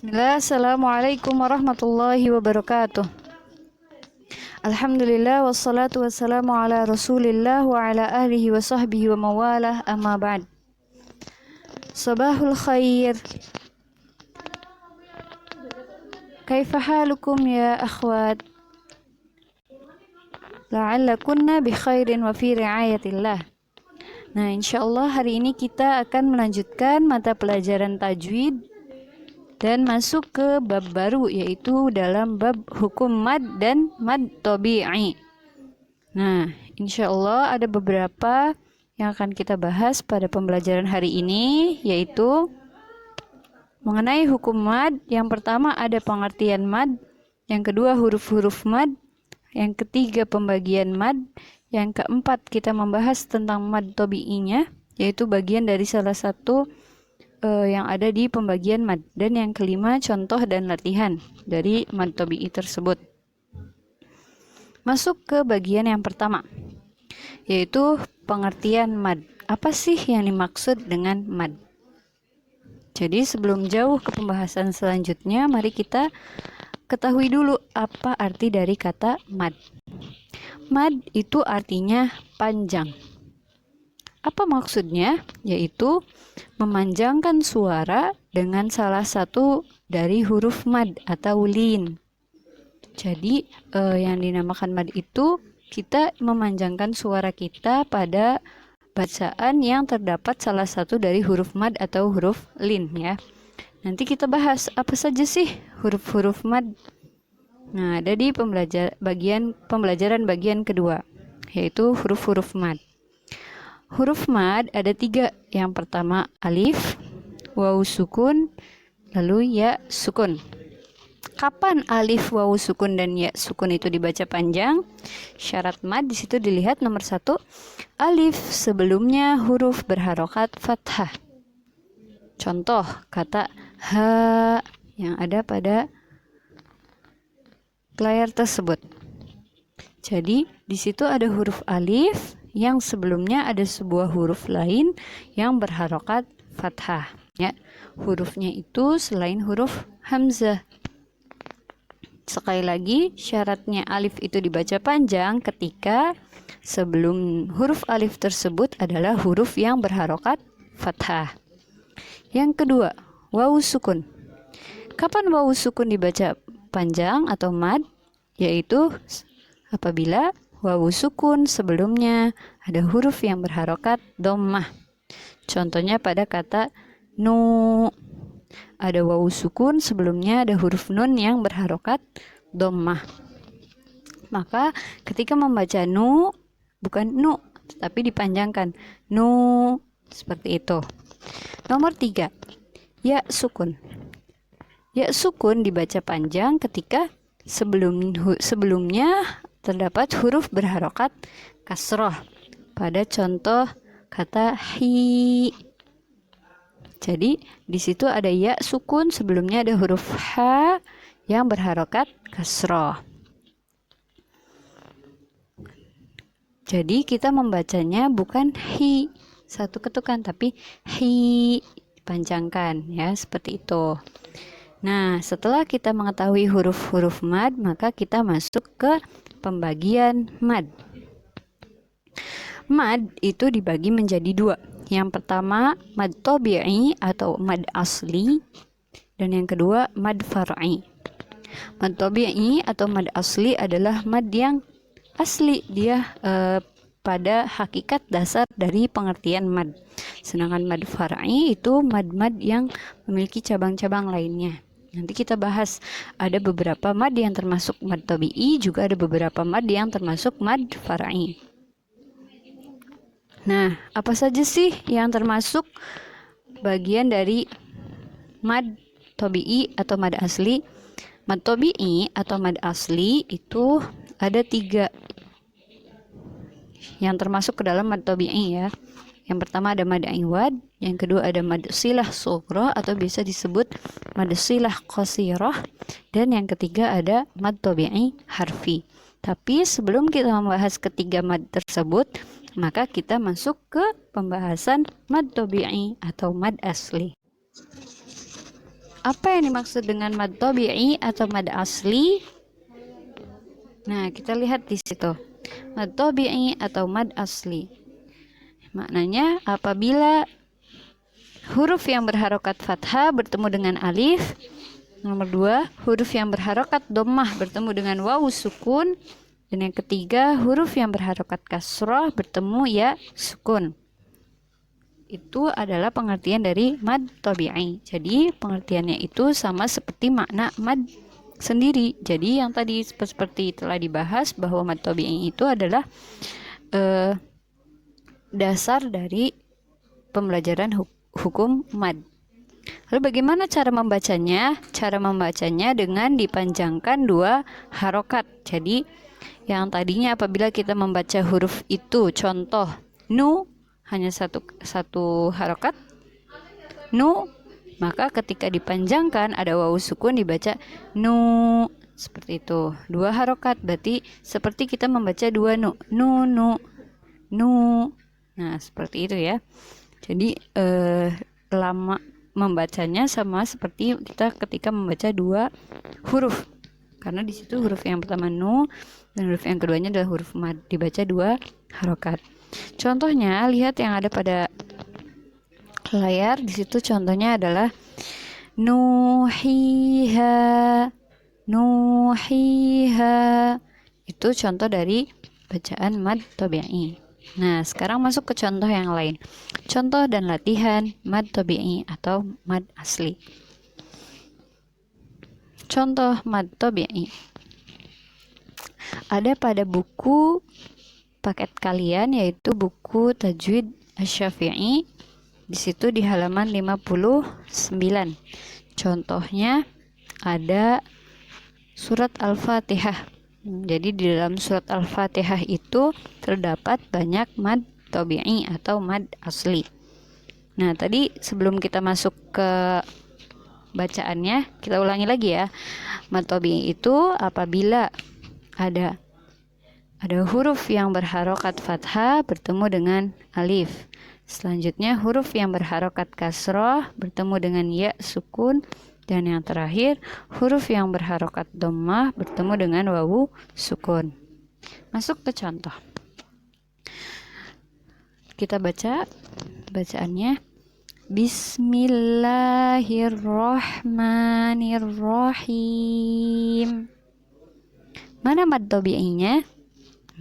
Bismillah, Assalamualaikum warahmatullahi wabarakatuh. Alhamdulillah, wassalatu wassalamu ala rasulillah wa ala alihi wa sahbihi wa mawalah, amma ba'd. Sabahul khair. Kaifa halukum ya akhwat? La'allakunna bi khairin wa fi riayatillah. Nah, insyaallah hari ini kita akan melanjutkan mata pelajaran tajwid dan masuk ke bab baru, yaitu dalam bab hukum mad dan mad tabi'i. Nah, insya Allah ada beberapa yang akan kita bahas pada pembelajaran hari ini, yaitu mengenai hukum mad. Yang pertama ada pengertian mad, yang kedua huruf-huruf mad, yang ketiga pembagian mad, yang keempat kita membahas tentang mad tabi'inya, yaitu bagian dari salah satu yang ada di pembagian mad, dan yang kelima contoh dan latihan dari mad tabi'i tersebut. Masuk ke bagian yang pertama, yaitu pengertian mad. Apa sih yang dimaksud dengan mad? Jadi sebelum jauh ke pembahasan selanjutnya, mari kita ketahui dulu apa arti dari kata mad. Mad itu artinya panjang. Apa maksudnya? Yaitu memanjangkan suara dengan salah satu dari huruf mad atau lin. Jadi yang dinamakan mad itu kita memanjangkan suara kita pada bacaan yang terdapat salah satu dari huruf mad atau huruf lin, ya. Nanti kita bahas apa saja sih huruf-huruf mad. Nah, ada di pembelajaran bagian kedua, yaitu huruf-huruf mad. Huruf mad ada 3. Yang pertama alif, waw sukun, lalu ya sukun. Kapan alif, waw sukun, dan ya sukun itu dibaca panjang? Syarat mad di situ dilihat nomor 1, alif sebelumnya huruf berharokat fathah. Contoh kata ha yang ada pada layar tersebut. Jadi di situ ada huruf alif yang sebelumnya ada sebuah huruf lain yang berharokat fathah, ya. Hurufnya itu selain huruf hamzah. Sekali lagi, syaratnya alif itu dibaca panjang ketika sebelum huruf alif tersebut adalah huruf yang berharokat fathah. Yang kedua, waw sukun. Kapan waw sukun dibaca panjang atau mad? Yaitu apabila waw sukun sebelumnya ada huruf yang berharokat dhammah. Contohnya pada kata nu, ada waw sukun sebelumnya ada huruf nun yang berharokat dhammah. Maka ketika membaca nu, bukan nu tetapi dipanjangkan nu, seperti itu. Nomor 3, ya sukun. Ya sukun dibaca panjang ketika sebelumnya terdapat huruf berharokat kasroh pada contoh kata hi. Jadi di situ ada ya sukun sebelumnya ada huruf ha yang berharokat kasroh. Jadi kita membacanya bukan hi satu ketukan, tapi hi dipanjangkan, ya, seperti itu. Nah, setelah kita mengetahui huruf-huruf mad, maka kita masuk ke pembagian mad. Mad itu dibagi menjadi 2. Yang pertama mad tabi'i atau mad asli, dan yang kedua mad far'i. Mad tabi'i atau mad asli adalah mad yang asli, dia pada hakikat dasar dari pengertian mad. Sedangkan mad far'i itu mad-mad yang memiliki cabang-cabang lainnya. Nanti kita bahas, ada beberapa mad yang termasuk mad tabi'i, juga ada beberapa mad yang termasuk mad far'i. Nah, apa saja sih yang termasuk bagian dari mad tabi'i atau mad asli? Mad tabi'i atau mad asli itu ada 3 yang termasuk ke dalam mad tabi'i, ya. Yang pertama ada mad iwad, yang kedua ada mad silah sughra atau bisa disebut mad silah qasirah, dan yang ketiga ada mad tabi'i harfi. Tapi sebelum kita membahas ketiga mad tersebut, maka kita masuk ke pembahasan mad tabi'i atau mad asli. Apa yang dimaksud dengan mad tabi'i atau mad asli? Nah, kita lihat di situ. Mad tabi'i atau mad asli. Maknanya apabila huruf yang berharokat fathah bertemu dengan alif. Nomor 2, huruf yang berharokat dhammah bertemu dengan wawu sukun. Dan yang ketiga, huruf yang berharokat kasrah bertemu ya sukun. Itu adalah pengertian dari mad tabi'i. Jadi pengertiannya itu sama seperti makna mad sendiri. Jadi yang tadi seperti telah dibahas bahwa mad tabi'i itu adalah dasar dari pembelajaran hukum mad. Lalu bagaimana cara membacanya? Cara membacanya dengan dipanjangkan 2 harokat. Jadi yang tadinya apabila kita membaca huruf itu, contoh nu hanya satu harokat nu, maka ketika dipanjangkan ada wawu sukun dibaca nu, seperti itu. 2 harokat berarti seperti kita membaca 2 nu, nu nu nu. Nah, seperti itu ya. Jadi lama membacanya sama seperti kita ketika membaca 2 huruf. Karena di situ huruf yang pertama nu dan huruf yang keduanya adalah huruf mad, dibaca 2 harokat. Contohnya lihat yang ada pada layar. Di situ contohnya adalah nuhiha, nuhiha. Itu contoh dari bacaan mad tabi'i. Nah, sekarang masuk ke contoh yang lain. Contoh dan latihan mad tabi'i atau mad asli. Contoh mad tabi'i. Ada pada buku paket kalian, yaitu buku Tajwid Asy-Syafi'i. Di situ di halaman 59. Contohnya ada surat Al-Fatihah. Jadi di dalam surat Al-Fatihah itu terdapat banyak mad tabi'i atau mad asli. Nah, tadi sebelum kita masuk ke bacaannya, kita ulangi lagi ya. Mad tabi'i itu apabila ada huruf yang berharokat fathah bertemu dengan alif. Selanjutnya huruf yang berharokat kasroh bertemu dengan ya sukun. Dan yang terakhir, huruf yang berharokat dhammah bertemu dengan wawu sukun. Masuk ke contoh. Kita baca bacaannya. Bismillahirrahmanirrahim. Mana mad tabi'inya?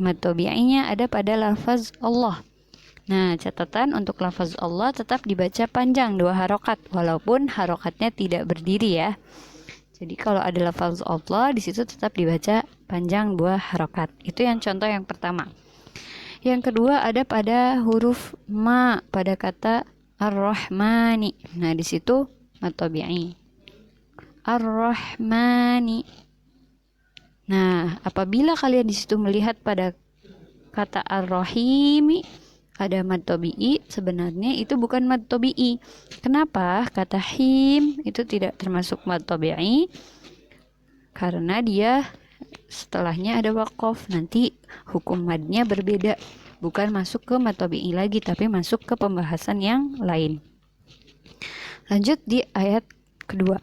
Mad tabi'inya ada pada lafaz Allah. Nah, catatan untuk lafaz Allah tetap dibaca panjang 2 harokat, walaupun harokatnya tidak berdiri ya. Jadi kalau ada lafaz Allah, di situ tetap dibaca panjang 2 harokat. Itu yang contoh yang pertama. Yang kedua ada pada huruf ma pada kata ar-rahmani. Nah, di situ mad tabi'i. Ar-rahmani. Nah, apabila kalian di situ melihat pada kata ar-rahimi ada mad tabi'i, sebenarnya itu bukan mad tabi'i. Kenapa? Kata him itu tidak termasuk mad tabi'i karena dia setelahnya ada waqaf. Nanti hukum madnya berbeda, bukan masuk ke mad tabi'i lagi, tapi masuk ke pembahasan yang lain. Lanjut di ayat kedua.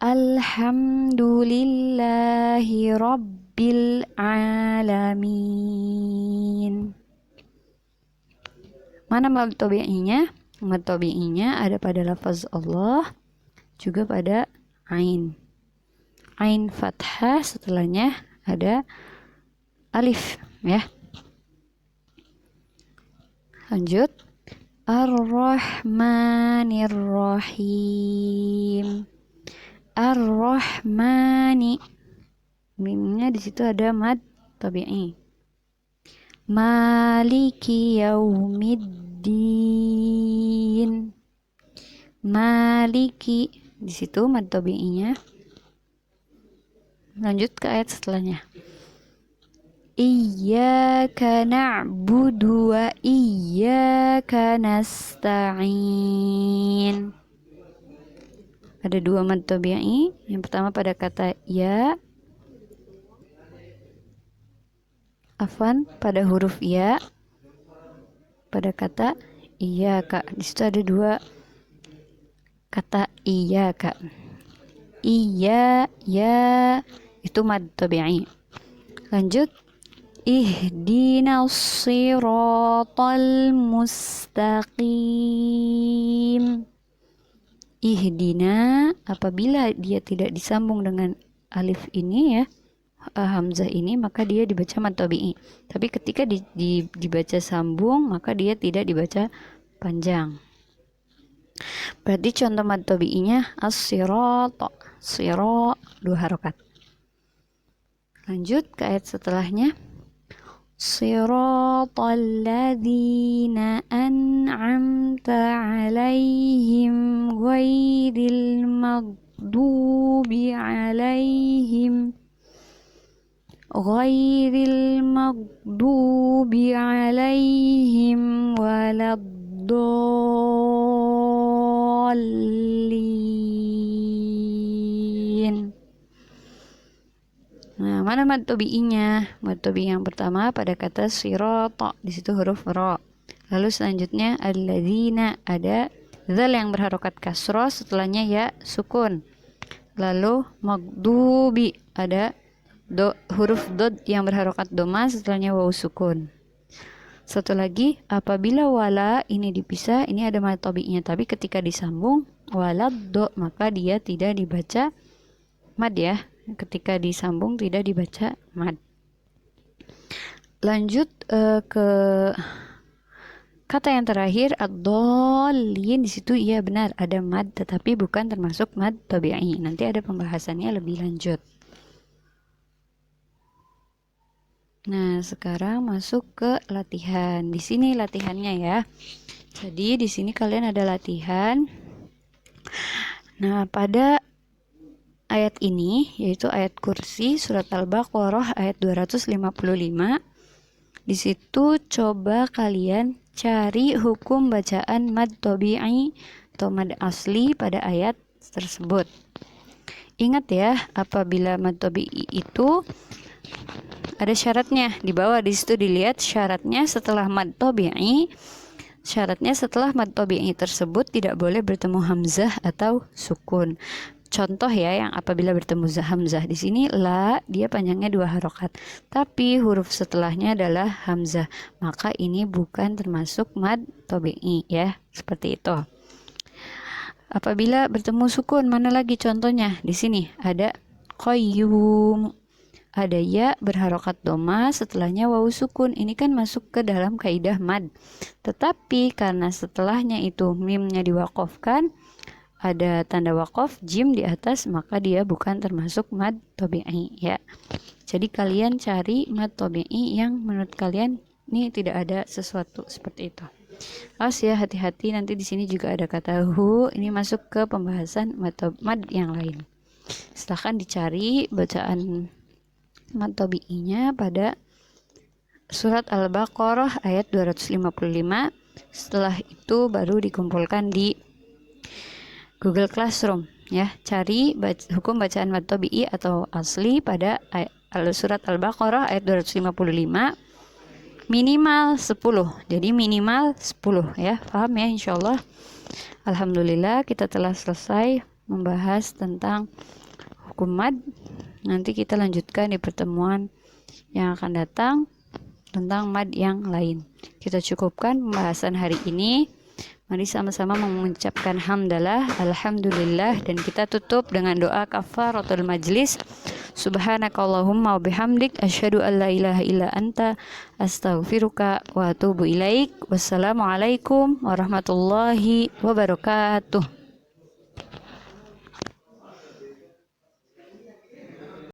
Alhamdulillahi rabbil alamin. Mana mad tabi'inya? Mad tabi'inya ada pada lafaz Allah, juga pada ain. Ain fathah, setelahnya ada alif ya. Lanjut. Ar-Rahmanir-Rahim. Ar-Rahmani. Mimnya di situ ada mad tabi'i. Maliki yaumiddin. Maliki, di situ mad tabi'inya. Lanjut ke ayat setelahnya. Iyyaka na'budu wa iyyaka nasta'in. Ada 2 mad tabi'i. Yang pertama pada kata ya, pada huruf ya, pada kata iya kak. Di situ ada 2 kata iya kak. Iya, ya itu mad tabi'i. Lanjut. Ihdinas siratal mustaqim. Ihdina apabila dia tidak disambung dengan alif ini ya, hamzah ini, maka dia dibaca mad tabi'i. Tapi ketika dibaca sambung, maka dia tidak dibaca panjang. Berarti contoh mad tabi'inya as-sirata, sira 2 harokat. Lanjut ke ayat setelahnya. Siratal ladzina an'amta 'alaihim ghairil maghdubi 'alaihim waladdallin. Nah, mana mad tabi'inya? Mad tabi'i yang pertama pada kata sirata, di situ huruf ra. Lalu selanjutnya alladzina, ada zal yang berharokat kasroh, setelahnya ya sukun. Lalu maghdubi, ada huruf dod yang berharokat doma, setelahnya waw sukun. Satu lagi, apabila wala ini dipisah, ini ada mad tabi'inya, tapi ketika disambung waladdo, maka dia tidak dibaca mad ya. Ketika disambung tidak dibaca mad. Lanjut ke kata yang terakhir ad-dallin. Di situ iya benar ada mad, tetapi bukan termasuk mad tabi'i. Nanti ada pembahasannya lebih lanjut. Nah, sekarang masuk ke latihan. Di sini latihannya ya. Jadi di sini kalian ada latihan. Nah, pada ayat ini, yaitu ayat kursi surat Al-Baqarah ayat 255. Di situ coba kalian cari hukum bacaan mad tabi'i atau mad asli pada ayat tersebut. Ingat ya, apabila mad tabi'i itu ada syaratnya. Di bawah di situ dilihat syaratnya setelah mad tabi'i. Syaratnya setelah mad tabi'i tersebut tidak boleh bertemu hamzah atau sukun. Contoh ya, yang apabila bertemu hamzah di sini la, dia panjangnya 2 harokat, tapi huruf setelahnya adalah hamzah, maka ini bukan termasuk mad tabi'i ya, seperti itu. Apabila bertemu sukun, mana lagi contohnya? Di sini ada qayyum, ada ya berharokat doma, setelahnya wawu sukun. Ini kan masuk ke dalam kaidah mad, tetapi karena setelahnya itu mimnya diwaqafkan, ada tanda waqaf jim di atas, maka dia bukan termasuk mad tabi'i ya. Jadi kalian cari mad tabi'i yang menurut kalian ini tidak ada sesuatu seperti itu. Awas ya, hati-hati, nanti di sini juga ada kata hu, ini masuk ke pembahasan mad yang lain. Silahkan dicari bacaan mad tabi'inya pada surat Al-Baqarah ayat 255. Setelah itu baru dikumpulkan di Google Classroom ya. Cari hukum bacaan mad tabi'i atau asli pada surat Al-Baqarah ayat 255, minimal 10. Jadi minimal 10 ya. Paham ya insyaallah. Alhamdulillah kita telah selesai membahas tentang hukum mad. Nanti kita lanjutkan di pertemuan yang akan datang tentang mad yang lain. Kita cukupkan pembahasan hari ini. Mari sama-sama mengucapkan hamdalah, alhamdulillah, dan kita tutup dengan doa kafaratul majlis. Subhanakallahumma wa bihamdik, asyhadu an la ilaha illa anta, astaghfiruka wa atubu ilaik. Wassalamualaikum warahmatullahi wabarakatuh.